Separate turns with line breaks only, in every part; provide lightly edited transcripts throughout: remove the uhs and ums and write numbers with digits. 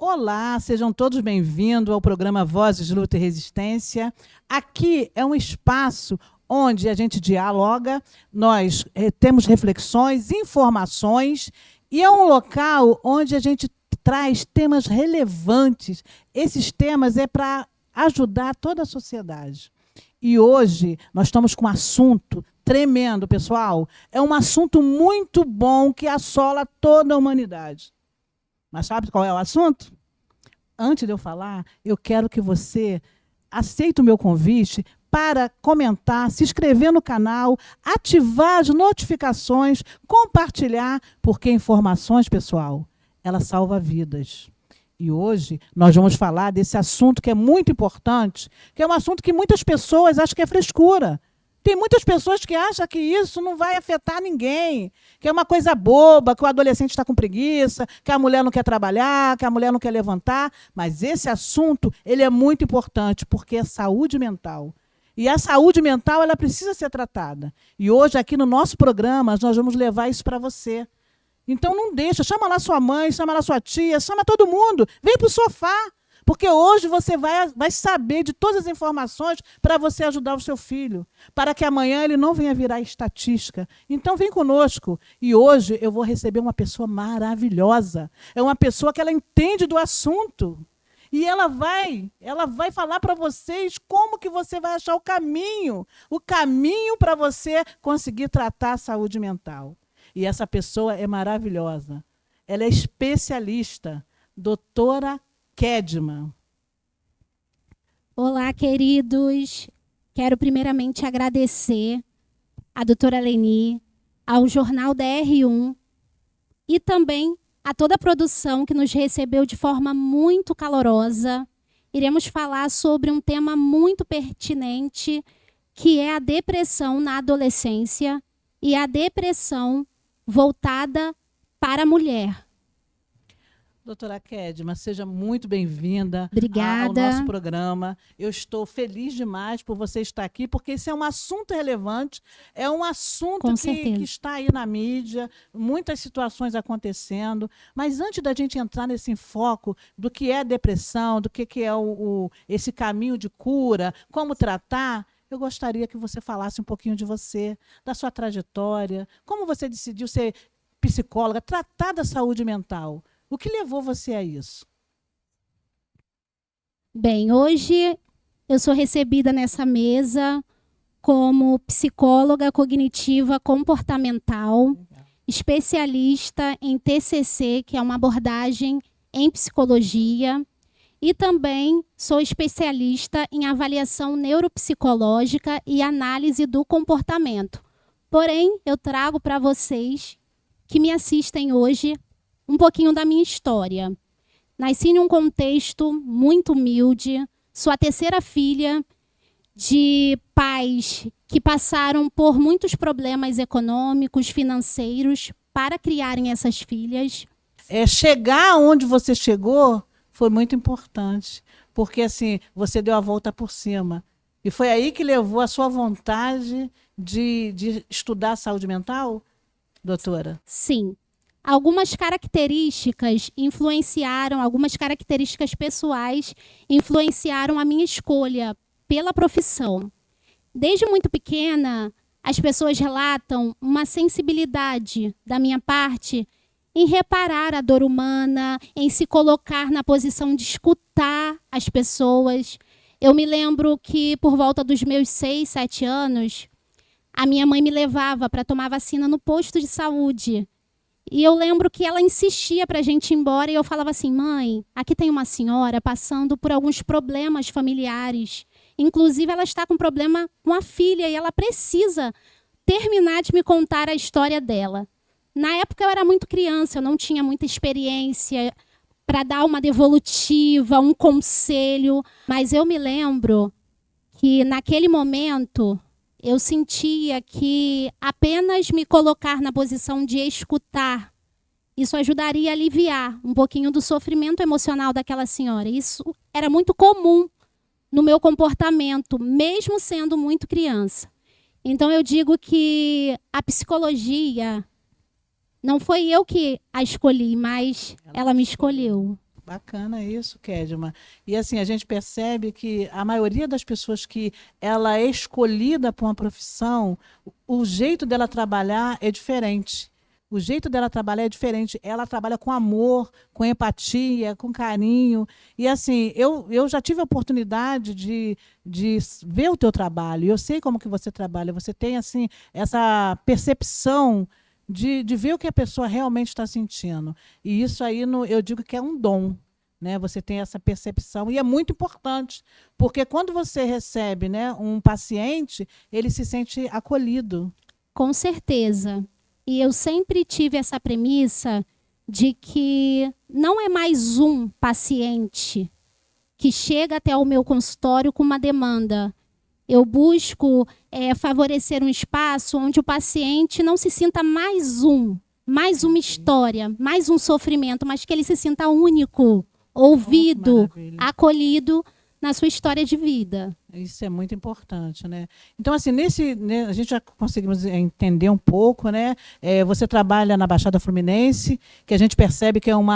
Olá, sejam todos bem-vindos ao programa Vozes, Luta e Resistência. Aqui é um espaço onde a gente dialoga, nós temos reflexões, informações, e é um local onde a gente traz temas relevantes. Esses temas é para ajudar toda a sociedade. E hoje nós estamos com um assunto tremendo, pessoal. É um assunto muito bom que assola toda a humanidade. Mas sabe qual é o assunto? Antes de eu falar, eu quero que você aceite o meu convite para comentar, se inscrever no canal, ativar as notificações, compartilhar, porque informações, pessoal, ela salva vidas. E hoje nós vamos falar desse assunto que é muito importante, que é um assunto que muitas pessoas acham que é frescura. Tem muitas pessoas que acham que isso não vai afetar ninguém, que é uma coisa boba, que o adolescente está com preguiça, que a mulher não quer trabalhar, que a mulher não quer levantar. Mas esse assunto ele é muito importante, porque é saúde mental. E a saúde mental ela precisa ser tratada. E hoje, aqui no nosso programa, nós vamos levar isso para você. Então não deixa, chama lá sua mãe, chama lá sua tia, chama todo mundo, vem para o sofá. Porque hoje você vai saber de todas as informações para você ajudar o seu filho, para que amanhã ele não venha virar estatística. Então vem conosco. E hoje eu vou receber uma pessoa maravilhosa. É uma pessoa que ela entende do assunto. E ela vai falar para vocês como que você vai achar o caminho para você conseguir tratar a saúde mental. E essa pessoa é maravilhosa. Ela é especialista, doutora Kedma.
Olá, queridos. Quero primeiramente agradecer à doutora Leni, ao Jornal DR1 e também a toda a produção que nos recebeu de forma muito calorosa. Iremos falar sobre um tema muito pertinente, que é a depressão na adolescência e a depressão voltada para a mulher.
Doutora Kedma, seja muito bem-vinda ao nosso programa. Eu estou feliz demais por você estar aqui, porque esse é um assunto relevante, é um assunto que está aí na mídia, muitas situações acontecendo. Mas antes da gente entrar nesse enfoque do que é depressão, do que é esse caminho de cura, como tratar, eu gostaria que você falasse um pouquinho de você, da sua trajetória, como você decidiu ser psicóloga, tratar da saúde mental. O que levou você a isso?
Bem, hoje eu sou recebida nessa mesa como psicóloga cognitiva comportamental, especialista em TCC, que é uma abordagem em psicologia, e também sou especialista em avaliação neuropsicológica e análise do comportamento. Porém, eu trago para vocês que me assistem hoje um pouquinho da minha história. Nasci em um contexto muito humilde, sou a terceira filha de pais que passaram por muitos problemas econômicos, financeiros, para criarem essas filhas.
Chegar onde você chegou foi muito importante, porque assim, você deu a volta por cima. E foi aí que levou a sua vontade de estudar saúde mental, doutora?
Sim. Algumas características algumas características pessoais influenciaram a minha escolha pela profissão. Desde muito pequena, as pessoas relatam uma sensibilidade da minha parte em reparar a dor humana, em se colocar na posição de escutar as pessoas. Eu me lembro que, por volta dos meus 6, 7 anos, a minha mãe me levava para tomar vacina no posto de saúde. E eu lembro que ela insistia para a gente ir embora e eu falava assim, mãe, aqui tem uma senhora passando por alguns problemas familiares. Inclusive, ela está com problema com a filha e ela precisa terminar de me contar a história dela. Na época, eu era muito criança, eu não tinha muita experiência para dar uma devolutiva, um conselho. Mas eu me lembro que, naquele momento, eu sentia que apenas me colocar na posição de escutar, isso ajudaria a aliviar um pouquinho do sofrimento emocional daquela senhora. Isso era muito comum no meu comportamento, mesmo sendo muito criança. Então, eu digo que a psicologia, não foi eu que a escolhi, mas ela me escolheu.
Bacana isso, Kedma. E assim, a gente percebe que a maioria das pessoas que ela é escolhida para uma profissão, o jeito dela trabalhar é diferente. O jeito dela trabalhar é diferente. Ela trabalha com amor, com empatia, com carinho. E assim, eu já tive a oportunidade de ver o teu trabalho. Eu sei como que você trabalha. Você tem assim essa percepção de ver o que a pessoa realmente está sentindo. E isso aí eu digo que é um dom. Né? Você tem essa percepção e é muito importante, porque quando você recebe, né, um paciente, ele se sente acolhido.
Com certeza. E eu sempre tive essa premissa de que não é mais um paciente que chega até o meu consultório com uma demanda. Eu busco favorecer um espaço onde o paciente não se sinta mais uma história, mais um sofrimento, mas que ele se sinta único, ouvido, acolhido na sua história de vida.
Isso é muito importante, né? Então, assim, né, a gente já conseguimos entender um pouco, né? Você trabalha na Baixada Fluminense, que a gente percebe que é um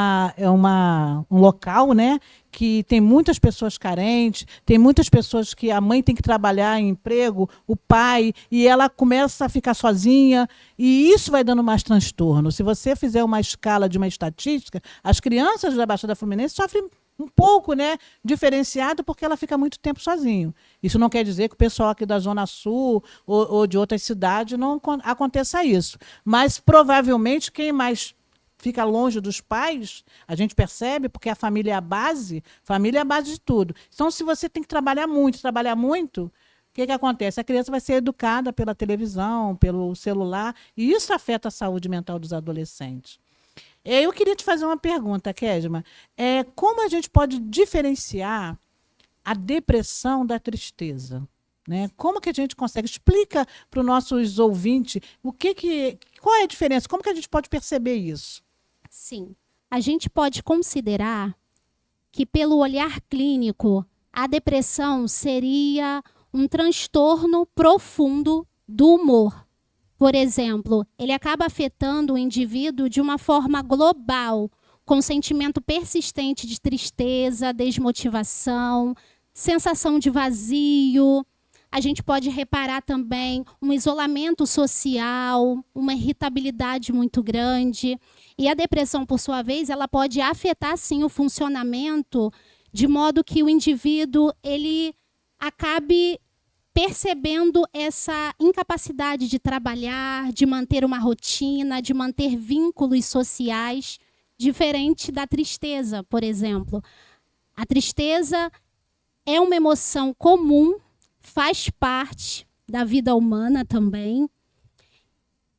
local, né? Que tem muitas pessoas carentes, tem muitas pessoas que a mãe tem que trabalhar em emprego, o pai, e ela começa a ficar sozinha, e isso vai dando mais transtorno. Se você fizer uma escala de uma estatística, as crianças da Baixada Fluminense sofrem um pouco, né, diferenciado, porque ela fica muito tempo sozinho. Isso não quer dizer que o pessoal aqui da Zona Sul ou de outras cidades não aconteça isso. Mas, provavelmente, quem mais fica longe dos pais, a gente percebe, porque a família é a base de tudo. Então, se você tem que trabalhar muito, o que acontece? A criança vai ser educada pela televisão, pelo celular, e isso afeta a saúde mental dos adolescentes. Eu queria te fazer uma pergunta, Kedma. Como a gente pode diferenciar a depressão da tristeza? Né? Como que a gente consegue? Explica para os nossos ouvintes qual é a diferença, como que a gente pode perceber isso?
Sim. A gente pode considerar que, pelo olhar clínico, a depressão seria um transtorno profundo do humor. Por exemplo, ele acaba afetando o indivíduo de uma forma global, com sentimento persistente de tristeza, desmotivação, sensação de vazio. A gente pode reparar também um isolamento social, uma irritabilidade muito grande. E a depressão, por sua vez, ela pode afetar, sim, o funcionamento, de modo que o indivíduo ele acabe percebendo essa incapacidade de trabalhar, de manter uma rotina, de manter vínculos sociais, diferente da tristeza, por exemplo. A tristeza é uma emoção comum, faz parte da vida humana também.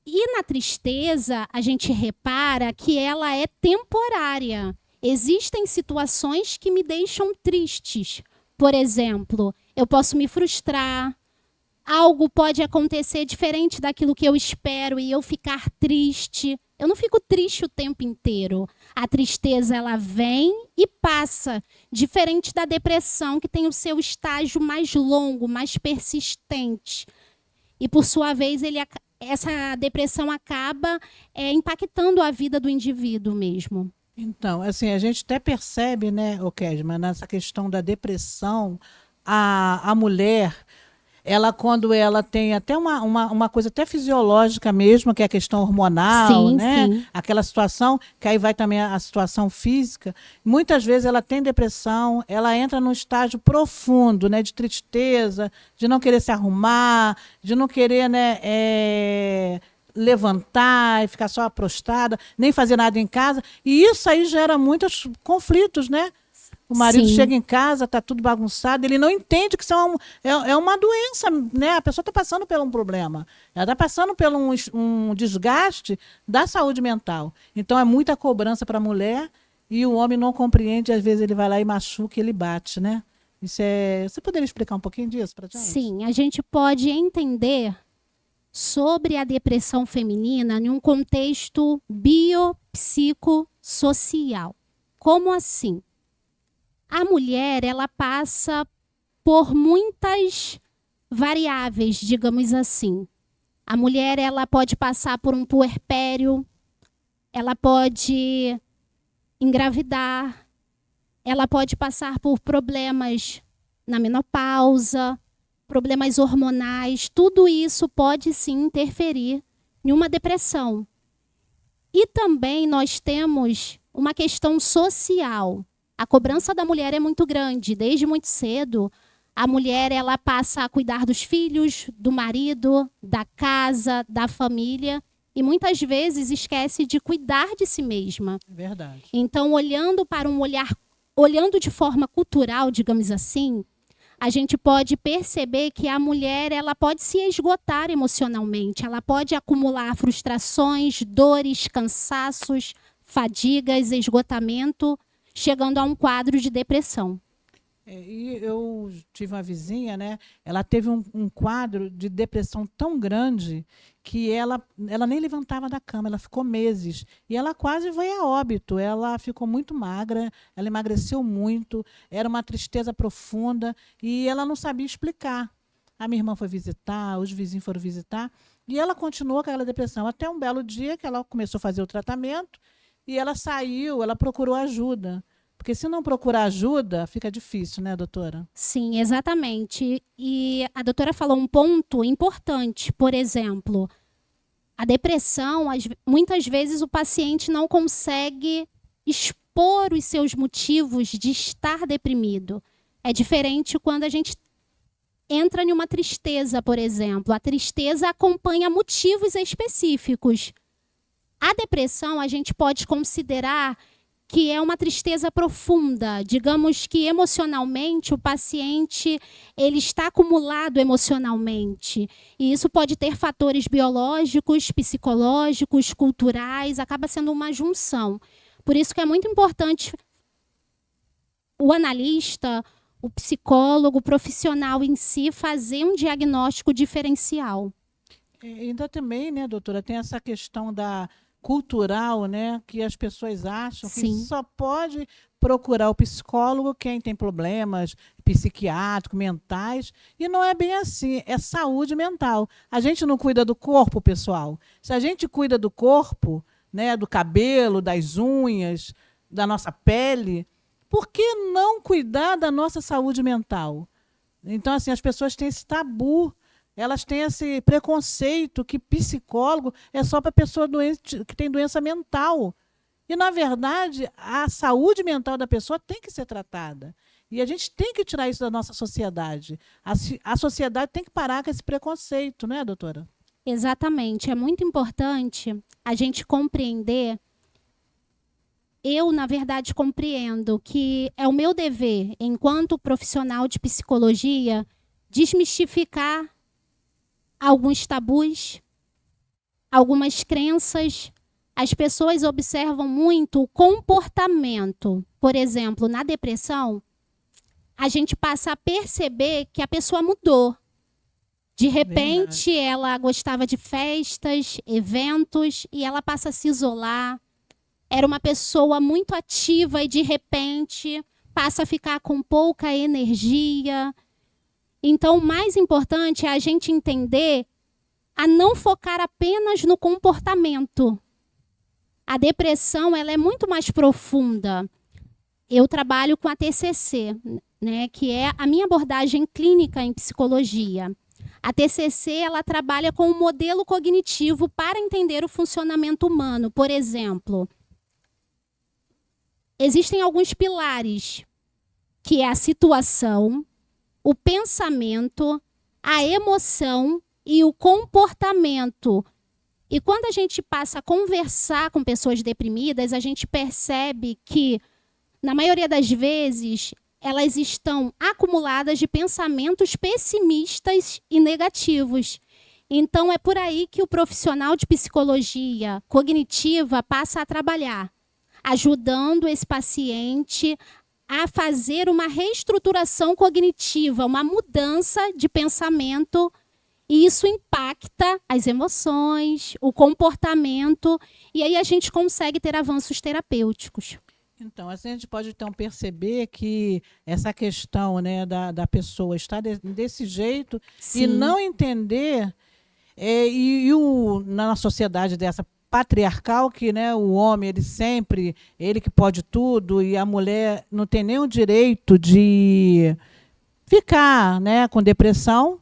E na tristeza, a gente repara que ela é temporária. Existem situações que me deixam tristes. Por exemplo, eu posso me frustrar, algo pode acontecer diferente daquilo que eu espero e eu ficar triste. Eu não fico triste o tempo inteiro. A tristeza, ela vem e passa, diferente da depressão, que tem o seu estágio mais longo, mais persistente. E, por sua vez, essa depressão acaba impactando a vida do indivíduo mesmo.
Então, assim, a gente até percebe, né, Kedma, nessa questão da depressão, a mulher, ela quando ela tem até uma coisa até fisiológica mesmo, que é a questão hormonal,
sim,
né?
Sim.
Aquela situação, que aí vai também a situação física. Muitas vezes ela tem depressão, ela entra num estágio profundo, né, de tristeza, de não querer se arrumar, de não querer, né, levantar e ficar só prostrada, nem fazer nada em casa. E isso aí gera muitos conflitos, né? O marido
Sim.
chega em casa, está tudo bagunçado, ele não entende que isso é uma doença, né? A pessoa está passando por um problema. Ela está passando por um desgaste da saúde mental. Então, é muita cobrança para a mulher e o homem não compreende, às vezes ele vai lá e machuca e ele bate, né? Você poderia explicar um pouquinho disso para a gente?
Sim, a gente pode entender sobre a depressão feminina em um contexto biopsicossocial. Como assim? A mulher, ela passa por muitas variáveis, digamos assim. A mulher, ela pode passar por um puerpério, ela pode engravidar, ela pode passar por problemas na menopausa, problemas hormonais, tudo isso pode sim interferir em uma depressão. E também nós temos uma questão social. A cobrança da mulher é muito grande. Desde muito cedo, a mulher ela passa a cuidar dos filhos, do marido, da casa, da família, e muitas vezes esquece de cuidar de si mesma.
Verdade.
Então, olhando de forma cultural, digamos assim, a gente pode perceber que a mulher ela pode se esgotar emocionalmente, ela pode acumular frustrações, dores, cansaços, fadigas, esgotamento, chegando a um quadro de depressão.
E eu tive uma vizinha, né? Ela teve um quadro de depressão tão grande que ela nem levantava da cama, ela ficou meses. E ela quase veio a óbito, ela ficou muito magra, ela emagreceu muito, era uma tristeza profunda e ela não sabia explicar. A minha irmã foi visitar, os vizinhos foram visitar, e ela continuou com aquela depressão. Até um belo dia que ela começou a fazer o tratamento e ela saiu, ela procurou ajuda. Porque se não procurar ajuda, fica difícil, né, doutora?
Sim, exatamente. E a doutora falou um ponto importante. Por exemplo, a depressão, muitas vezes o paciente não consegue expor os seus motivos de estar deprimido. É diferente quando a gente entra em uma tristeza, por exemplo. A tristeza acompanha motivos específicos. A depressão, a gente pode considerar que é uma tristeza profunda. Digamos que emocionalmente o paciente ele está acumulado emocionalmente. E isso pode ter fatores biológicos, psicológicos, culturais, acaba sendo uma junção. Por isso que é muito importante o analista, o psicólogo, o profissional em si fazer um diagnóstico diferencial.
Ainda também, né, doutora, tem essa questão da cultural, né, que as pessoas acham que
Sim.
só pode procurar o psicólogo quem tem problemas psiquiátricos, mentais, e não é bem assim, é saúde mental. A gente não cuida do corpo, pessoal. Se a gente cuida do corpo, né, do cabelo, das unhas, da nossa pele, por que não cuidar da nossa saúde mental? Então, assim, as pessoas têm esse tabu. Elas têm esse preconceito que psicólogo é só para pessoa doente, que tem doença mental. E, na verdade, a saúde mental da pessoa tem que ser tratada. E a gente tem que tirar isso da nossa sociedade. A sociedade tem que parar com esse preconceito, não é, doutora?
Exatamente. É muito importante a gente compreender. Eu, na verdade, compreendo que é o meu dever, enquanto profissional de psicologia, desmistificar alguns tabus, algumas crenças. As pessoas observam muito o comportamento. Por exemplo, na depressão, a gente passa a perceber que a pessoa mudou. De repente, ela gostava de festas, eventos, e ela passa a se isolar. Era uma pessoa muito ativa e, de repente, passa a ficar com pouca energia. Então, o mais importante é a gente entender a não focar apenas no comportamento. A depressão ela é muito mais profunda. Eu trabalho com a TCC, né, que é a minha abordagem clínica em psicologia. A TCC ela trabalha com um modelo cognitivo para entender o funcionamento humano. Por exemplo, existem alguns pilares, que é a situação, o pensamento, a emoção e o comportamento. E quando a gente passa a conversar com pessoas deprimidas, a gente percebe que, na maioria das vezes, elas estão acumuladas de pensamentos pessimistas e negativos. Então, é por aí que o profissional de psicologia cognitiva passa a trabalhar, ajudando esse paciente a fazer uma reestruturação cognitiva, uma mudança de pensamento, e isso impacta as emoções, o comportamento, e aí a gente consegue ter avanços terapêuticos.
Então, assim, a gente pode então perceber que essa questão, né, da pessoa estar desse jeito. Sim. E não entender, na sociedade dessa patriarcal que, né, o homem ele que pode tudo e a mulher não tem nenhum direito de ficar, né, com depressão.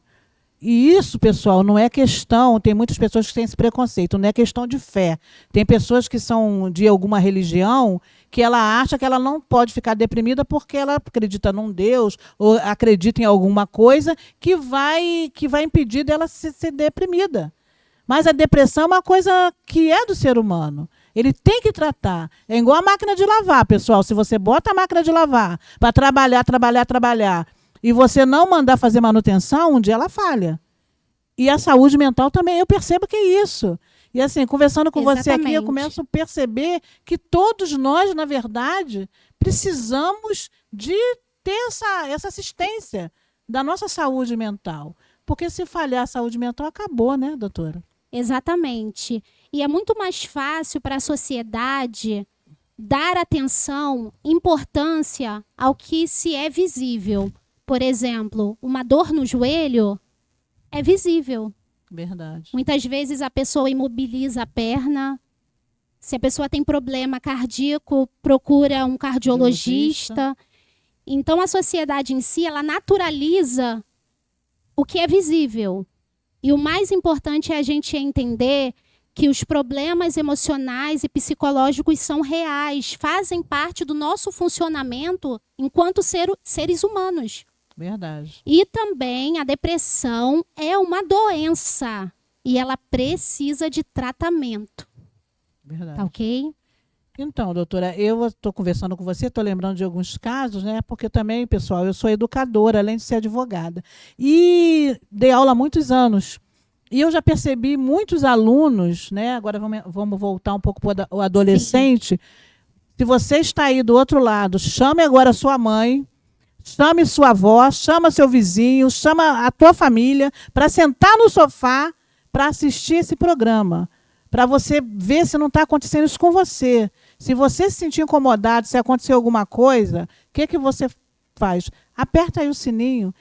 E isso, pessoal, não é questão, tem muitas pessoas que têm esse preconceito, não é questão de fé. Tem pessoas que são de alguma religião que ela acha que ela não pode ficar deprimida porque ela acredita num Deus ou acredita em alguma coisa que vai impedir dela ser deprimida. Mas a depressão é uma coisa que é do ser humano. Ele tem que tratar. É igual a máquina de lavar, pessoal. Se você bota a máquina de lavar para trabalhar, e você não mandar fazer manutenção, um dia ela falha. E a saúde mental também, eu percebo que é isso. E assim, conversando com você aqui, eu começo a perceber que todos nós, na verdade, precisamos de ter essa assistência da nossa saúde mental. Porque se falhar a saúde mental, acabou, né, doutora?
Exatamente. E é muito mais fácil para a sociedade dar atenção, importância ao que se é visível. Por exemplo, uma dor no joelho é visível.
Verdade.
Muitas vezes a pessoa imobiliza a perna. Se a pessoa tem problema cardíaco, procura um cardiologista. Então, a sociedade em si, ela naturaliza o que é visível. E o mais importante é a gente entender que os problemas emocionais e psicológicos são reais, fazem parte do nosso funcionamento enquanto seres humanos.
Verdade.
E também a depressão é uma doença e ela precisa de tratamento.
Verdade.
Tá ok?
Então, doutora, eu estou conversando com você, estou lembrando de alguns casos, né? Porque também, pessoal, eu sou educadora, além de ser advogada. E dei aula há muitos anos. E eu já percebi muitos alunos, né? Agora vamos voltar um pouco para o adolescente. Sim. Se você está aí do outro lado, chame agora sua mãe, chame sua avó, chama seu vizinho, chama a tua família para sentar no sofá para assistir esse programa. Para você ver se não está acontecendo isso com você. Se você se sentir incomodado, se acontecer alguma coisa, o que você faz? Aperta aí o sininho,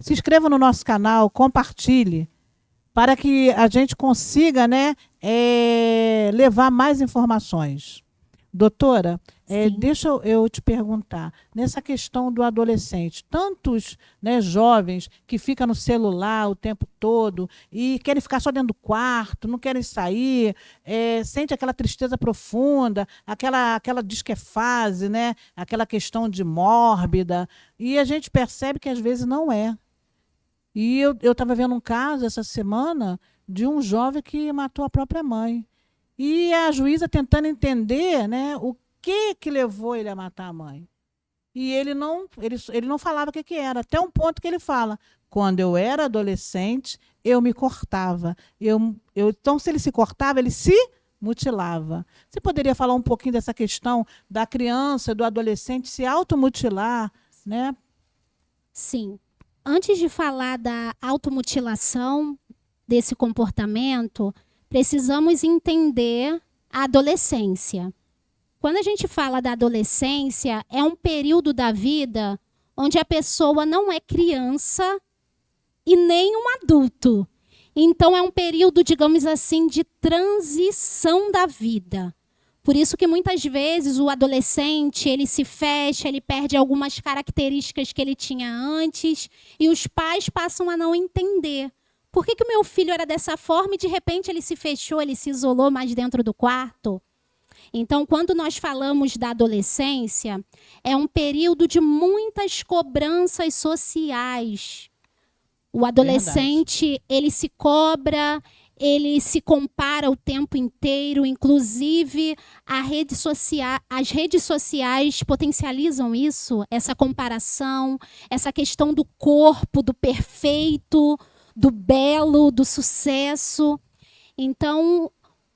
se inscreva no nosso canal, compartilhe, para que a gente consiga, né, levar mais informações. Doutora, deixa eu te perguntar, nessa questão do adolescente, tantos, né, jovens que ficam no celular o tempo todo e querem ficar só dentro do quarto, não querem sair, sente aquela tristeza profunda, aquela diz que é fase, né, aquela questão de mórbida, e a gente percebe que às vezes não é. E eu estava vendo um caso essa semana de um jovem que matou a própria mãe. E a juíza tentando entender, né, o que levou ele a matar a mãe. E ele não falava o que era. Até um ponto que ele fala, quando eu era adolescente, eu me cortava. Então, se ele se cortava, ele se mutilava. Você poderia falar um pouquinho dessa questão da criança, do adolescente se automutilar, né?
Sim. Antes de falar da automutilação, desse comportamento, precisamos entender a adolescência. Quando a gente fala da adolescência, é um período da vida onde a pessoa não é criança e nem um adulto. Então, é um período, digamos assim, de transição da vida. Por isso que muitas vezes o adolescente, ele se fecha, ele perde algumas características que ele tinha antes e os pais passam a não entender. Por que o meu filho era dessa forma e de repente ele se fechou, ele se isolou mais dentro do quarto? Então, quando nós falamos da adolescência, é um período de muitas cobranças sociais. O adolescente, ele se cobra, ele se compara o tempo inteiro, inclusive as redes sociais potencializam isso, essa comparação, essa questão do corpo, do perfeito, do belo, do sucesso. Então,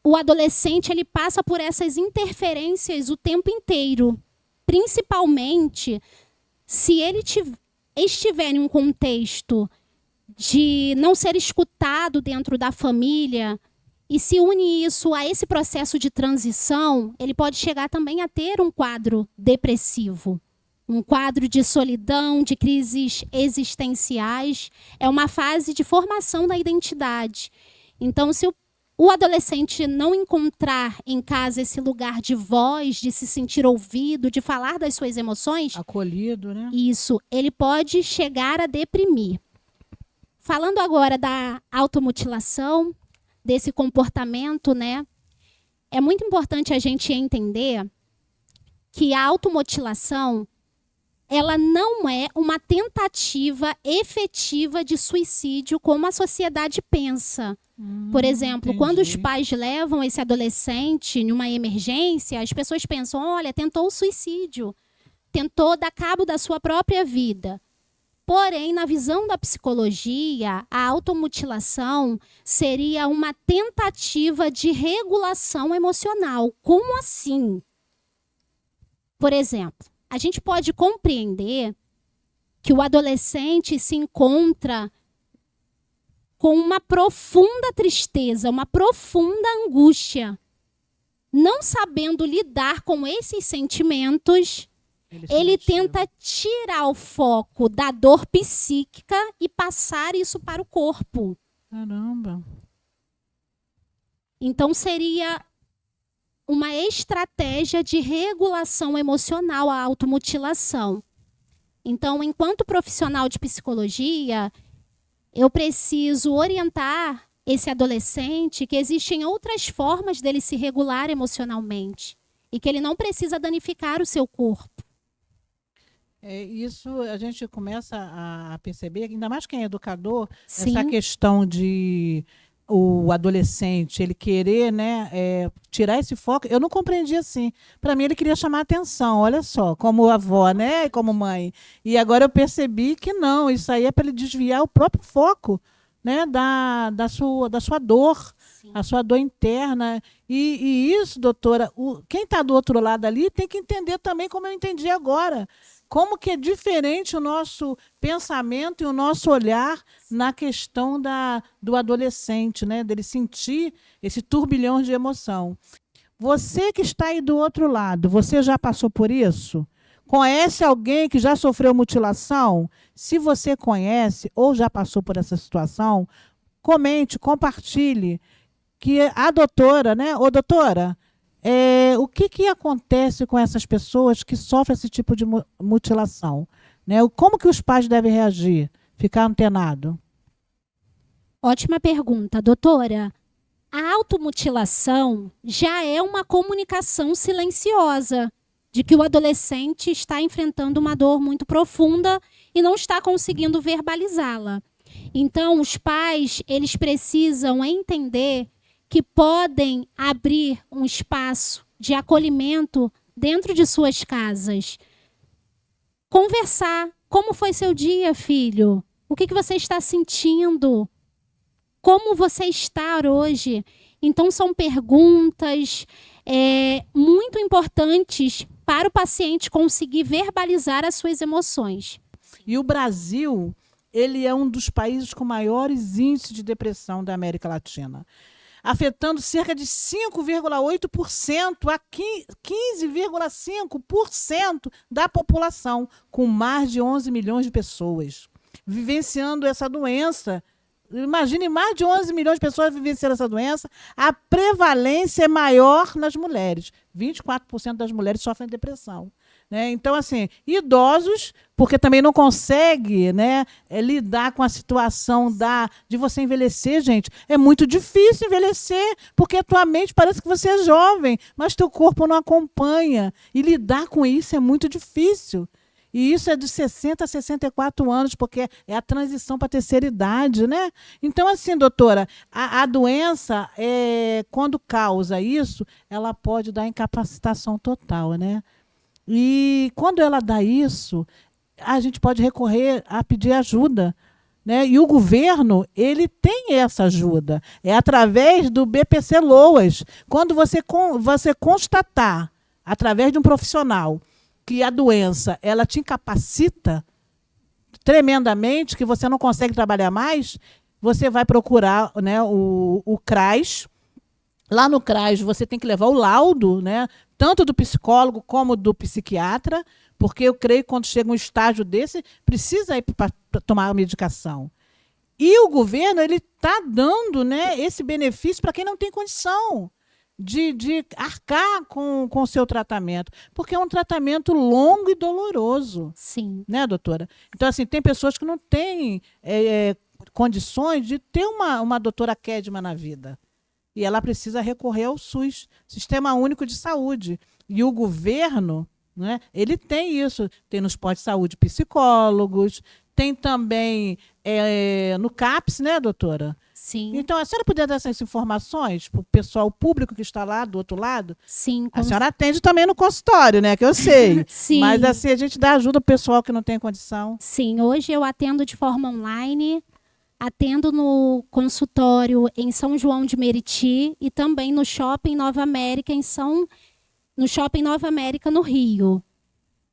o adolescente ele passa por essas interferências o tempo inteiro, principalmente se ele estiver em um contexto de não ser escutado dentro da família e se une isso a esse processo de transição, ele pode chegar também a ter um quadro depressivo. Um quadro de solidão, de crises existenciais. É uma fase de formação da identidade. Então, se o o adolescente não encontrar em casa esse lugar de voz, de se sentir ouvido, de falar das suas emoções,
Acolhido, né?
isso, ele pode chegar a deprimir. Falando agora da automutilação, desse comportamento, né? É muito importante a gente entender que a automutilação, ela não é uma tentativa efetiva de suicídio como a sociedade pensa. Por exemplo,
Entendi.
quando os pais levam esse adolescente em uma emergência, as pessoas pensam, olha, tentou o suicídio, tentou dar cabo da sua própria vida. Porém, na visão da psicologia, a automutilação seria uma tentativa de regulação emocional. Como assim? Por exemplo, a gente pode compreender que o adolescente se encontra com uma profunda tristeza, uma profunda angústia. Não sabendo lidar com esses sentimentos, ele tenta tirar o foco da dor psíquica e passar isso para o corpo.
Caramba.
Então, seria uma estratégia de regulação emocional a automutilação. Então, enquanto profissional de psicologia, eu preciso orientar esse adolescente que existem outras formas dele se regular emocionalmente e que ele não precisa danificar o seu corpo.
Isso a gente começa a perceber, ainda mais quem é educador,
Sim.
essa questão de o adolescente, ele querer, né, tirar esse foco. Eu não compreendi assim. Para mim, ele queria chamar a atenção, olha só, como avó, né, como mãe. E agora eu percebi que não, isso aí é para ele desviar o próprio foco, né, da sua dor,
Sim.
a sua dor interna. E isso, doutora, quem está do outro lado ali tem que entender também, como eu entendi agora. Como que é diferente o nosso pensamento e o nosso olhar na questão do adolescente, né? Dele sentir esse turbilhão de emoção. Você que está aí do outro lado, você já passou por isso? Conhece alguém que já sofreu mutilação? Se você conhece ou já passou por essa situação, comente, compartilhe. Que a doutora, né? Ô, doutora, o que acontece com essas pessoas que sofrem esse tipo de mutilação? Né? Como que os pais devem reagir? Ficar antenado?
Ótima pergunta, doutora. A automutilação já é uma comunicação silenciosa de que o adolescente está enfrentando uma dor muito profunda e não está conseguindo verbalizá-la. Então, os pais, eles precisam entender que podem abrir um espaço de acolhimento dentro de suas casas. Conversar. Como foi seu dia, filho? O que você está sentindo? Como você está hoje? Então, são perguntas muito importantes para o paciente conseguir verbalizar as suas emoções.
E o Brasil, ele é um dos países com maiores índices de depressão da América Latina, afetando cerca de 5,8% a 15,5% da população, com mais de 11 milhões de pessoas vivenciando essa doença. Imagine mais de 11 milhões de pessoas vivenciando essa doença. A prevalência é maior nas mulheres. 24% das mulheres sofrem depressão. Né? Então, assim, idosos, porque também não consegue, né, lidar com a situação de você envelhecer, gente. É muito difícil envelhecer, porque a tua mente parece que você é jovem, mas teu corpo não acompanha. E lidar com isso é muito difícil. E isso é de 60 a 64 anos, porque é a transição para a terceira idade, né? Então, assim, doutora, a doença, quando causa isso, ela pode dar incapacitação total, né? E quando ela dá isso, a gente pode recorrer a pedir ajuda, né? E o governo, ele tem essa ajuda. É através do BPC-LOAS. Quando você constatar, através de um profissional, que a doença ela te incapacita tremendamente, que você não consegue trabalhar mais, você vai procurar, né, o CRAS. Lá no CRAS você tem que levar o laudo, né, tanto do psicólogo como do psiquiatra, porque eu creio que quando chega um estágio desse, precisa ir para tomar a medicação. E o governo ele está dando, né, esse benefício para quem não tem condição de arcar com o seu tratamento, porque é um tratamento longo e doloroso.
Sim.
Né, doutora? Então, assim, tem pessoas que não têm condições de ter uma doutora Kedma na vida. E ela precisa recorrer ao SUS, Sistema Único de Saúde. E o governo, né, ele tem isso. Tem nos postos de saúde psicólogos, tem também no CAPS, né, doutora?
Sim.
Então, a senhora puder dar essas informações para o pessoal público que está lá do outro lado?
Sim.
A senhora atende também no consultório, né? Que eu sei.
Sim.
Mas assim, a gente dá ajuda ao pessoal que não tem condição.
Sim, hoje eu atendo de forma online, atendo no consultório em São João de Meriti e também no Shopping Nova América, no Shopping Nova América, no Rio.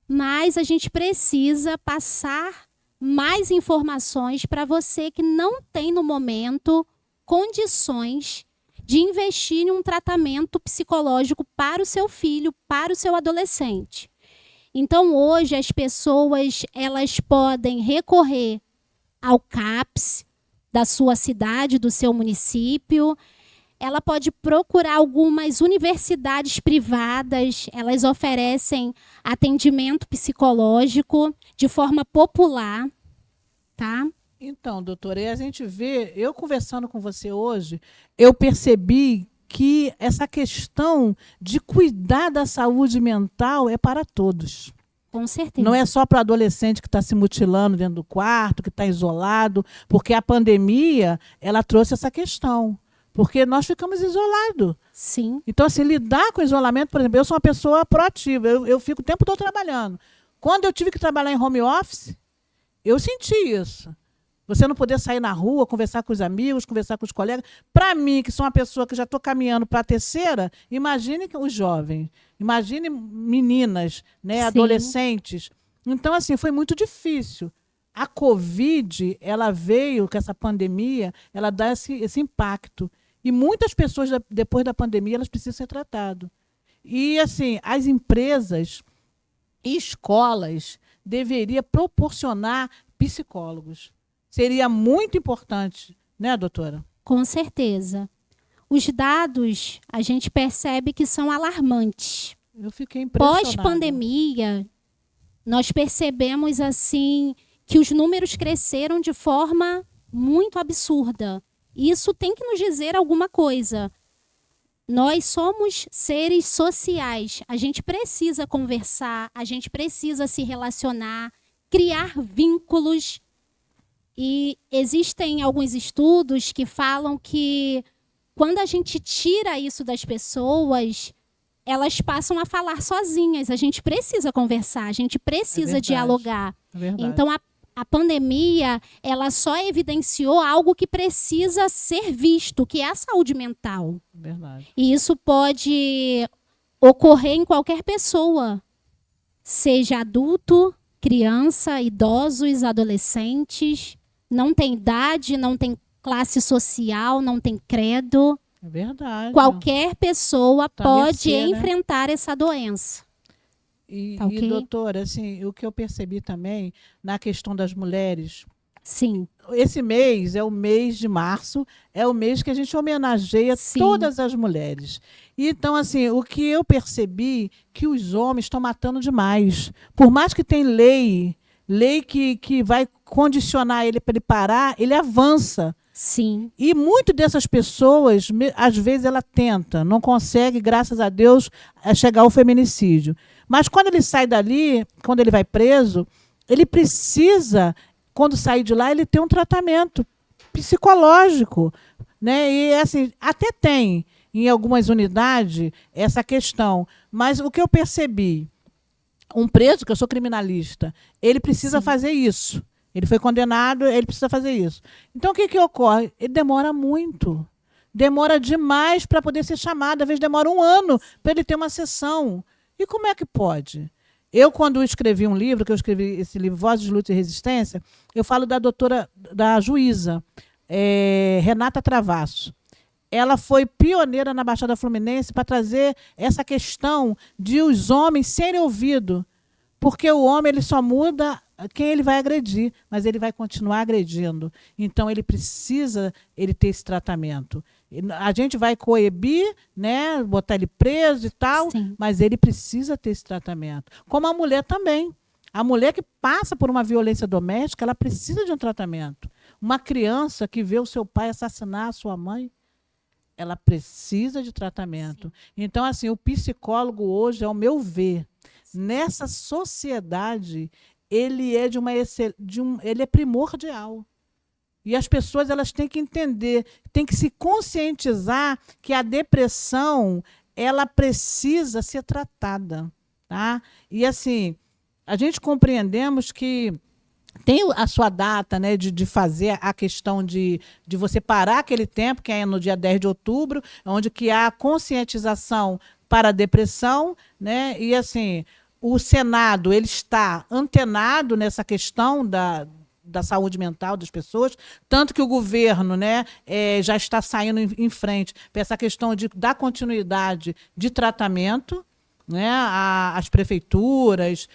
Mas a gente precisa passar mais informações para você que não tem no momento condições de investir em um tratamento psicológico para o seu filho, para o seu adolescente. Então, hoje, as pessoas elas podem recorrer ao CAPS da sua cidade, do seu município. Ela pode procurar algumas universidades privadas, elas oferecem atendimento psicológico de forma popular, tá?
Então, doutora, e a gente vê, eu conversando com você hoje, eu percebi que essa questão de cuidar da saúde mental é para todos.
Com certeza.
Não é só para adolescente que está se mutilando dentro do quarto, que está isolado, porque a pandemia ela trouxe essa questão. Porque nós ficamos isolados.
Sim.
Então, assim, lidar com o isolamento, por exemplo, eu sou uma pessoa proativa, eu fico o tempo todo trabalhando. Quando eu tive que trabalhar em home office, eu senti isso. Você não poder sair na rua, conversar com os amigos, conversar com os colegas. Para mim, que sou uma pessoa que já estou caminhando para a terceira, imagine os jovens, imagine meninas, né, adolescentes. Então, assim, foi muito difícil. A Covid, ela veio com essa pandemia, ela dá esse impacto. E muitas pessoas, depois da pandemia, elas precisam ser tratadas. E, assim, as empresas e escolas deveriam proporcionar psicólogos. Seria muito importante, né, doutora?
Com certeza. Os dados, a gente percebe que são alarmantes.
Eu fiquei impressionada.
Pós-pandemia, nós percebemos, assim, que os números cresceram de forma muito absurda. Isso tem que nos dizer alguma coisa. Nós somos seres sociais. A gente precisa conversar, a gente precisa se relacionar, criar vínculos. E existem alguns estudos que falam que quando a gente tira isso das pessoas, elas passam a falar sozinhas. A gente precisa conversar, a gente precisa dialogar. Então, a pandemia, ela só evidenciou algo que precisa ser visto, que é a saúde mental.
Verdade.
E isso pode ocorrer em qualquer pessoa, seja adulto, criança, idosos, adolescentes. Não tem idade, não tem classe social, não tem credo.
É verdade.
Qualquer pessoa pode
mercê,
enfrentar essa doença.
E,
Tá ok?
e, doutora, assim, o que eu percebi também na questão das mulheres,
Sim.
esse mês é o mês de março, é o mês que a gente homenageia todas as mulheres. Então, assim, o que eu percebi que os homens estão matando demais. Por mais que tem lei que vai condicionar ele para ele parar, ele avança.
Sim.
E muito dessas pessoas, às vezes, ela tenta, não consegue, graças a Deus, chegar ao feminicídio. Mas quando ele sai dali, quando ele vai preso, ele precisa, quando sair de lá, ele ter um tratamento psicológico. Né? E assim, até tem em algumas unidades essa questão. Mas o que eu percebi, um preso, que eu sou criminalista, ele precisa fazer isso. Ele foi condenado, ele precisa fazer isso. Então, o que ocorre? Ele demora muito. Demora demais para poder ser chamado. Às vezes, demora 1 ano para ele ter uma sessão. E como é que pode? Eu, quando escrevi um livro, que eu escrevi esse livro, Vozes de Luta e Resistência, eu falo da juíza, Renata Travasso. Ela foi pioneira na Baixada Fluminense para trazer essa questão de os homens serem ouvidos. Porque o homem ele só muda quem ele vai agredir, mas ele vai continuar agredindo. Então, ele ter esse tratamento. A gente vai coibir, né, botar ele preso e tal,
Sim.
mas ele precisa ter esse tratamento. Como a mulher também. A mulher que passa por uma violência doméstica, ela precisa de um tratamento. Uma criança que vê o seu pai assassinar a sua mãe, ela precisa de tratamento. Então, assim, o psicólogo hoje, ao meu ver, nessa sociedade, ele é ele é primordial. E as pessoas elas têm que entender, têm que se conscientizar que a depressão ela precisa ser tratada, tá? E assim, a gente compreendemos que tem a sua data, né, de fazer a questão de você parar aquele tempo, que é no dia 10 de outubro, onde que há a conscientização para a depressão, né? E assim, o Senado ele está antenado nessa questão da saúde mental das pessoas, tanto que o governo, né, já está saindo em frente para essa questão de dar continuidade de tratamento, né, as prefeituras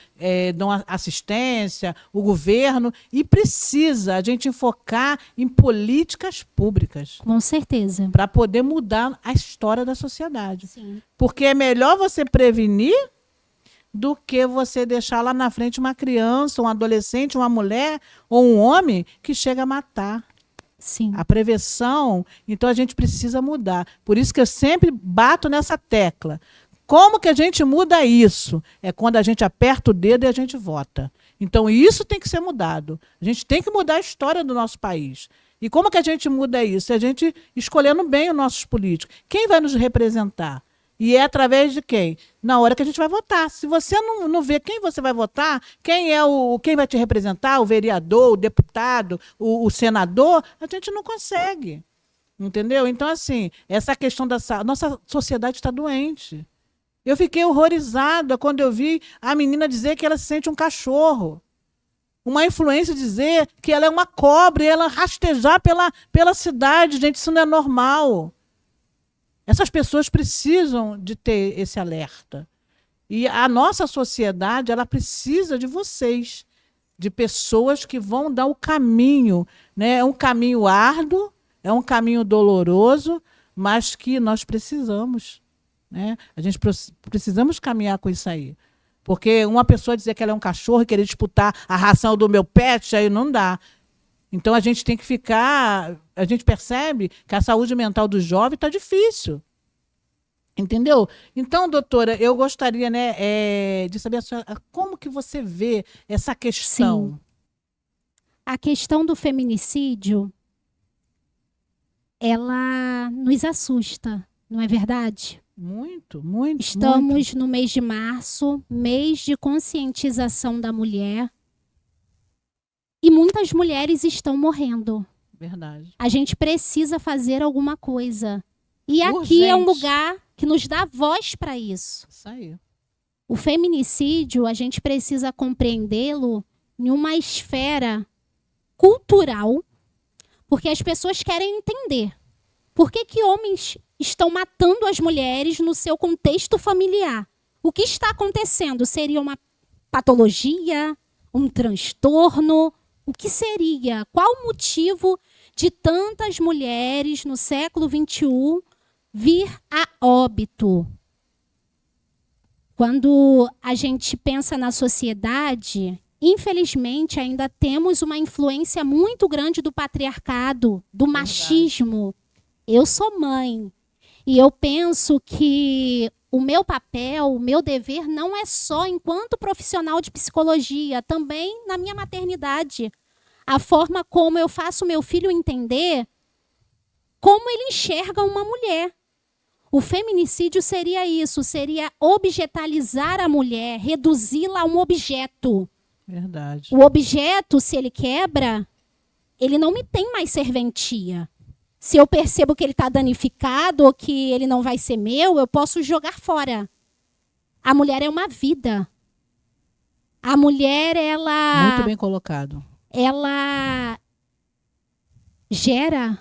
dão assistência, o governo, e precisa a gente enfocar em políticas públicas.
Com certeza.
Para poder mudar a história da sociedade.
Sim.
Porque é melhor você prevenir do que você deixar lá na frente uma criança, um adolescente, uma mulher ou um homem que chega a matar.
Sim.
A prevenção, então a gente precisa mudar. Por isso que eu sempre bato nessa tecla. Como que a gente muda isso? É quando a gente aperta o dedo e a gente vota. Então isso tem que ser mudado. A gente tem que mudar a história do nosso país. E como que a gente muda isso? É a gente escolhendo bem os nossos políticos. Quem vai nos representar? E é através de quem? Na hora que a gente vai votar. Se você não vê quem você vai votar, quem vai te representar, o vereador, o deputado, o senador, a gente não consegue. Entendeu? Então, assim, essa questão nossa sociedade está doente. Eu fiquei horrorizada quando eu vi a menina dizer que ela se sente um cachorro. Uma influência dizer que ela é uma cobra e ela rastejar pela cidade. Gente, isso não é normal. Essas pessoas precisam de ter esse alerta. E a nossa sociedade ela precisa de vocês, de pessoas que vão dar o caminho. Né? É um caminho árduo, é um caminho doloroso, mas que nós precisamos. Né? A gente precisamos caminhar com isso aí. Porque uma pessoa dizer que ela é um cachorro e querer disputar a ração do meu pet, aí não dá. Então a gente tem que ficar... A gente percebe que a saúde mental do jovem está difícil. Entendeu? Então, doutora, eu gostaria, né, de saber como que você vê essa questão.
Sim. A questão do feminicídio, ela nos assusta, não é verdade?
Muito, muito.
Estamos
muito.
no mês de março, mês de conscientização da mulher. E muitas mulheres estão morrendo.
Verdade.
A gente precisa fazer alguma coisa. E
Urgente.
aqui é um lugar que nos dá voz para isso.
Isso aí.
O feminicídio, a gente precisa compreendê-lo em uma esfera cultural, porque as pessoas querem entender. Por que homens estão matando as mulheres no seu contexto familiar? O que está acontecendo? Seria uma patologia? Um transtorno? O que seria? Qual o motivo de tantas mulheres no século XXI vir a óbito? Quando a gente pensa na sociedade, infelizmente ainda temos uma influência muito grande do patriarcado, do machismo. Eu sou mãe e eu penso que o meu papel, o meu dever não é só enquanto profissional de psicologia, também na minha maternidade. A forma como eu faço meu filho entender como ele enxerga uma mulher. O feminicídio seria isso, seria objetalizar a mulher, reduzi-la a um objeto.
Verdade.
O objeto, se ele quebra, ele não me tem mais serventia. Se eu percebo que ele está danificado ou que ele não vai ser meu, eu posso jogar fora. A mulher é uma vida. A mulher, ela...
Muito bem colocado.
Ela gera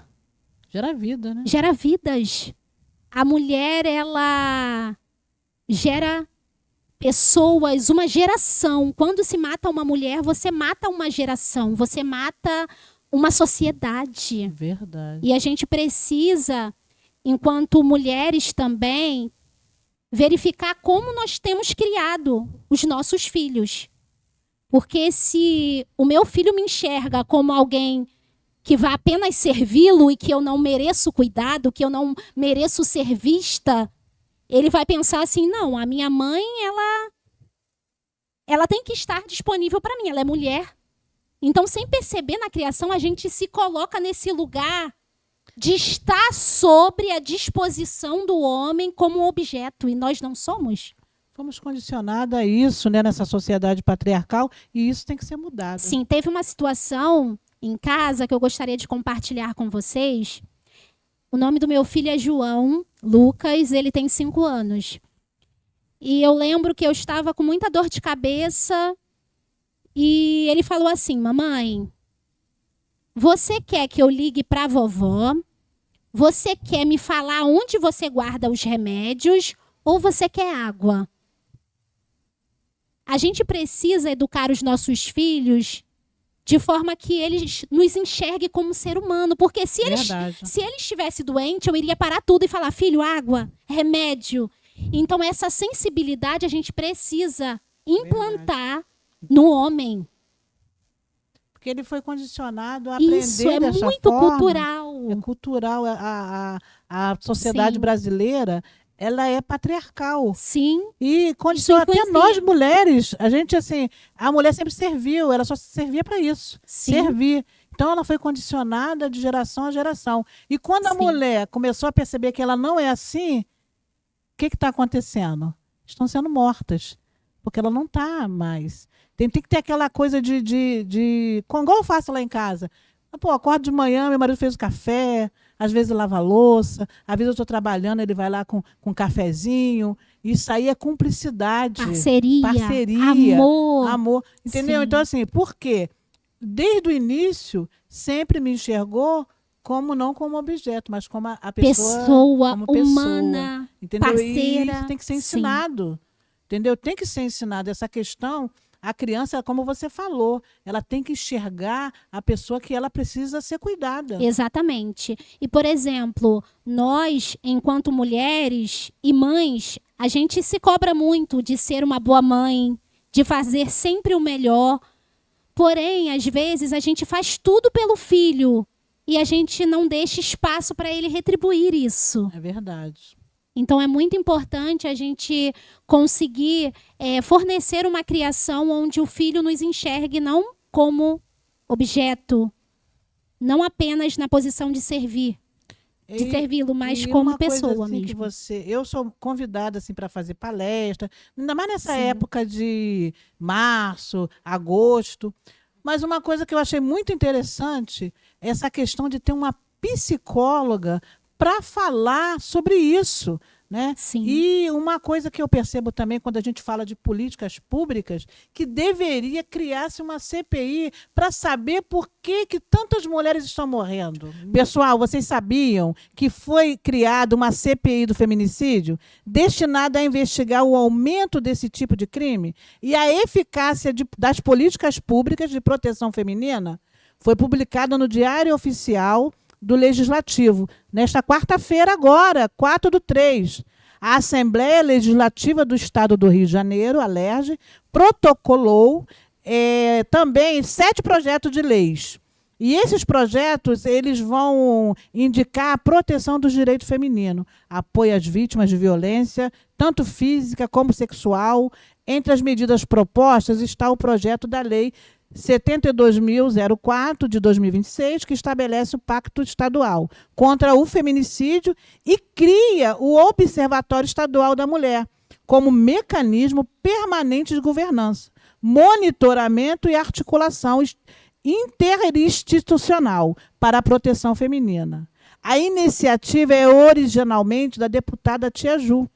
vida, né?
Gera vidas. A mulher, ela gera pessoas, uma geração. Quando se mata uma mulher, você mata uma geração, você mata uma sociedade.
Verdade.
E a gente precisa, enquanto mulheres também, verificar como nós temos criado os nossos filhos. Porque se o meu filho me enxerga como alguém que vai apenas servi-lo e que eu não mereço cuidado, que eu não mereço ser vista, ele vai pensar assim, não, a minha mãe, ela tem que estar disponível para mim, ela é mulher. Então, sem perceber na criação, a gente se coloca nesse lugar de estar sobre a disposição do homem como objeto, e nós não somos.
Fomos condicionados a isso, né, nessa sociedade patriarcal, e isso tem que ser mudado.
Sim, teve uma situação em casa que eu gostaria de compartilhar com vocês. O nome do meu filho é João Lucas, ele tem 5 anos. E eu lembro que eu estava com muita dor de cabeça e ele falou assim, mamãe, você quer que eu ligue para a vovó? Você quer me falar onde você guarda os remédios ou você quer água? A gente precisa educar os nossos filhos de forma que eles nos enxerguem como ser humano. Porque se ele estivesse doente, eu iria parar tudo e falar, filho, água, remédio. Então, essa sensibilidade a gente precisa implantar no homem.
Porque ele foi condicionado a aprender
Isso é
dessa
muito
forma.
cultural.
É cultural. A sociedade brasileira, ela é patriarcal.
Sim.
E condiciona até nós mulheres. A gente, assim, a mulher sempre serviu, ela só servia para isso.
Sim.
Servir. Então, ela foi condicionada de geração a geração. E quando a mulher começou a perceber que ela não é assim, o que está acontecendo? Estão sendo mortas. Porque ela não está mais. Tem que ter aquela coisa igual eu faço lá em casa. Pô, acordo de manhã, meu marido fez o café, às vezes lava a louça, às vezes eu estou trabalhando, ele vai lá com um cafezinho. Isso aí é cumplicidade. Parceria. Amor. Entendeu? Sim. Então, assim, por quê? Desde o início, sempre me enxergou não como objeto, mas como a pessoa como
humana,
entendeu?
parceira.
E isso tem que ser ensinado. Entendeu? Tem que ser ensinado essa questão. A criança, como você falou, ela tem que enxergar a pessoa que ela precisa ser cuidada.
Exatamente. E, por exemplo, nós, enquanto mulheres e mães, a gente se cobra muito de ser uma boa mãe, de fazer sempre o melhor. Porém, às vezes, a gente faz tudo pelo filho e a gente não deixa espaço para ele retribuir isso.
É verdade.
Então, é muito importante a gente conseguir fornecer uma criação onde o filho nos enxergue não como objeto, não apenas na posição de servir, de servi-lo, mas como pessoa
assim
mesmo.
Eu sou convidada assim, para fazer palestra, ainda mais nessa época de março, agosto. Mas uma coisa que eu achei muito interessante é essa questão de ter uma psicóloga para falar sobre isso. Né?
Sim.
E uma coisa que eu percebo também quando a gente fala de políticas públicas, que deveria criar-se uma CPI para saber por que tantas mulheres estão morrendo. Pessoal, vocês sabiam que foi criada uma CPI do feminicídio destinada a investigar o aumento desse tipo de crime e a eficácia das políticas públicas de proteção feminina? Foi publicada no Diário Oficial do Legislativo, nesta quarta-feira agora, 4/3. A Assembleia Legislativa do Estado do Rio de Janeiro, a LERJ, protocolou também 7 projetos de leis. E esses projetos eles vão indicar a proteção dos direitos femininos, apoio às vítimas de violência, tanto física como sexual. Entre as medidas propostas está o projeto da Lei 72.004 de 2026, que estabelece o Pacto Estadual contra o Feminicídio e cria o Observatório Estadual da Mulher como mecanismo permanente de governança, monitoramento e articulação interinstitucional para a proteção feminina. A iniciativa é originalmente da deputada Tia Ju,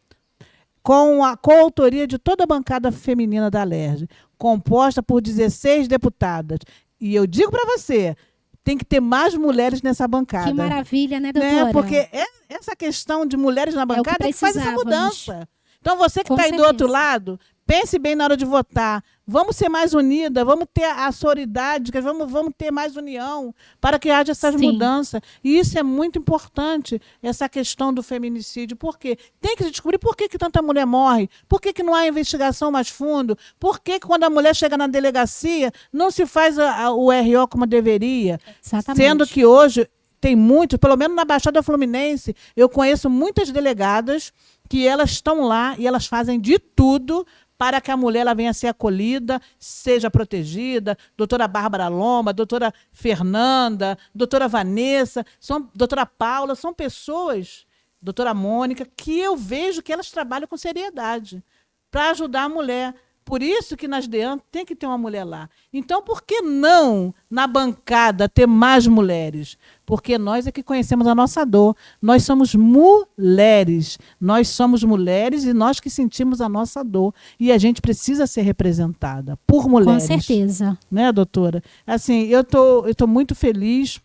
com a coautoria de toda a bancada feminina da LERJ, composta por 16 deputadas. E eu digo para você, tem que ter mais mulheres nessa bancada.
Que maravilha, né, doutora?
Né? Porque essa questão de mulheres na bancada é que faz essa mudança. Então, você que está aí do outro lado, Pense bem na hora de votar. Vamos ser mais unidas, vamos ter a sororidade, vamos ter mais união para que haja essas mudanças. E isso é muito importante, essa questão do feminicídio. Por quê? Tem que se descobrir por que tanta mulher morre, por que não há investigação mais fundo, por que quando a mulher chega na delegacia não se faz o RO como deveria.
Exatamente.
Sendo que hoje tem muito, pelo menos na Baixada Fluminense, eu conheço muitas delegadas que elas estão lá e elas fazem de tudo para que a mulher ela venha a ser acolhida, seja protegida. Doutora Bárbara Lomba, doutora Fernanda, doutora Vanessa, doutora Paula, são pessoas, doutora Mônica, que eu vejo que elas trabalham com seriedade para ajudar a mulher. Por isso que nas DEAN tem que ter uma mulher lá. Então, por que não, na bancada, ter mais mulheres? Porque nós é que conhecemos a nossa dor. Nós somos mulheres. Nós somos mulheres e nós que sentimos a nossa dor. E a gente precisa ser representada por mulheres.
Com certeza.
Né, doutora? Assim, eu tô muito feliz.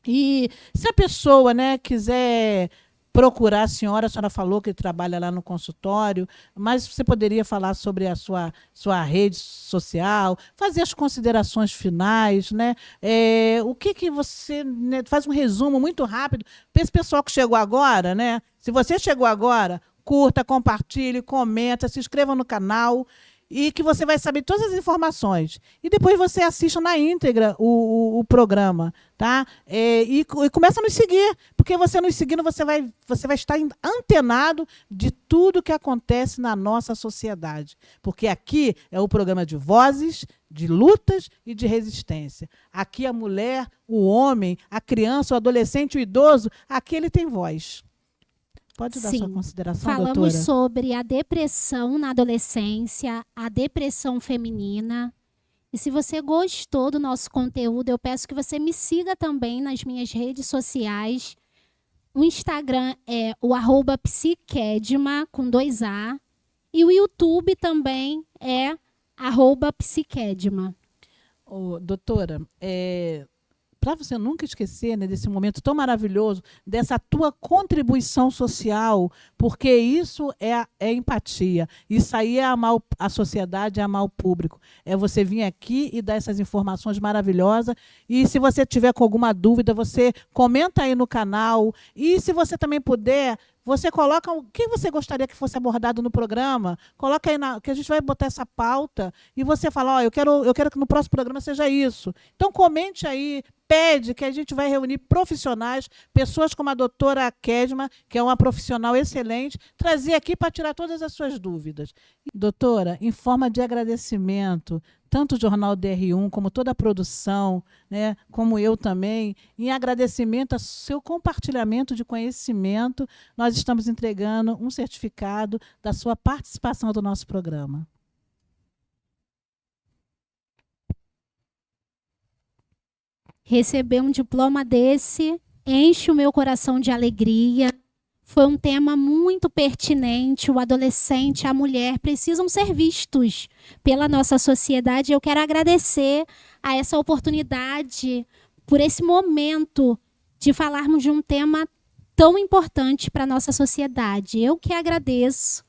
E se a pessoa, né, quiser procurar a senhora falou que trabalha lá no consultório, mas você poderia falar sobre a sua rede social, fazer as considerações finais, né? O que você, né, faz um resumo muito rápido para esse pessoal que chegou agora, né? Se você chegou agora, curta, compartilhe, comenta, se inscreva no canal, e que você vai saber todas as informações. E depois você assista na íntegra o programa. Tá? E começa a nos seguir, porque você nos seguindo, você vai estar antenado de tudo que acontece na nossa sociedade. Porque aqui é o programa de vozes, de lutas e de resistência. Aqui a mulher, o homem, a criança, o adolescente, o idoso, aqui ele tem voz. Pode dar sua consideração, doutora?
Falamos sobre a depressão na adolescência, a depressão feminina. E se você gostou do nosso conteúdo, eu peço que você me siga também nas minhas redes sociais. O Instagram é o @psiquedma, com 2A. E o YouTube também é @psiquedma.
Doutora, para você nunca esquecer, né, desse momento tão maravilhoso, dessa tua contribuição social, porque isso é empatia. Isso aí é amar a sociedade, é amar o público. É você vir aqui e dar essas informações maravilhosas. E se você tiver com alguma dúvida, você comenta aí no canal. E se você também puder, você coloca o que você gostaria que fosse abordado no programa. Coloca aí, que a gente vai botar essa pauta e você fala, eu quero que no próximo programa seja isso. Então, comente aí, pede que a gente vai reunir profissionais, pessoas como a doutora Kedma, que é uma profissional excelente, trazer aqui para tirar todas as suas dúvidas. Doutora, em forma de agradecimento, tanto o Jornal DR1, como toda a produção, né, como eu também, em agradecimento ao seu compartilhamento de conhecimento, nós estamos entregando um certificado da sua participação do nosso programa.
Receber um diploma desse enche o meu coração de alegria. Foi um tema muito pertinente. O adolescente, a mulher precisam ser vistos pela nossa sociedade. Eu quero agradecer a essa oportunidade, por esse momento de falarmos de um tema tão importante para a nossa sociedade. Eu que agradeço.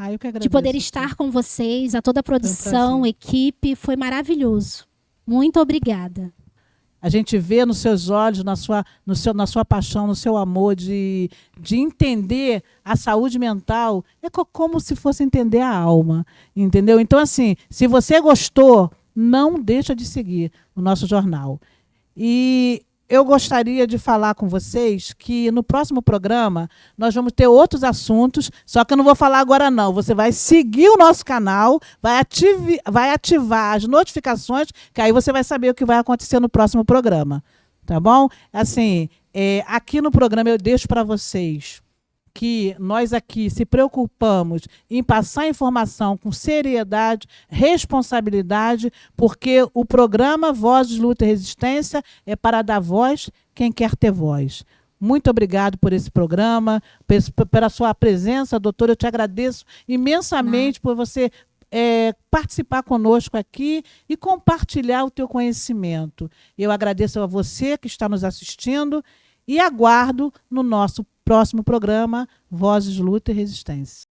Eu que agradeço
de poder estar com vocês, a toda a produção, equipe. Foi maravilhoso. Muito obrigada.
A gente vê nos seus olhos, na sua paixão, no seu amor de entender a saúde mental, é como se fosse entender a alma, entendeu? Então, assim, se você gostou, não deixa de seguir o nosso jornal. E eu gostaria de falar com vocês que no próximo programa nós vamos ter outros assuntos, só que eu não vou falar agora não. Você vai seguir o nosso canal, vai ativar as notificações, que aí você vai saber o que vai acontecer no próximo programa. Tá bom? Assim, aqui no programa eu deixo para vocês que nós aqui se preocupamos em passar informação com seriedade, responsabilidade, porque o programa Vozes, Luta e Resistência é para dar voz quem quer ter voz. Muito obrigado por esse programa, pela sua presença, doutora. Eu te agradeço imensamente por você participar conosco aqui e compartilhar o teu conhecimento. Eu agradeço a você que está nos assistindo e aguardo no nosso próximo programa, Vozes, Luta e Resistência.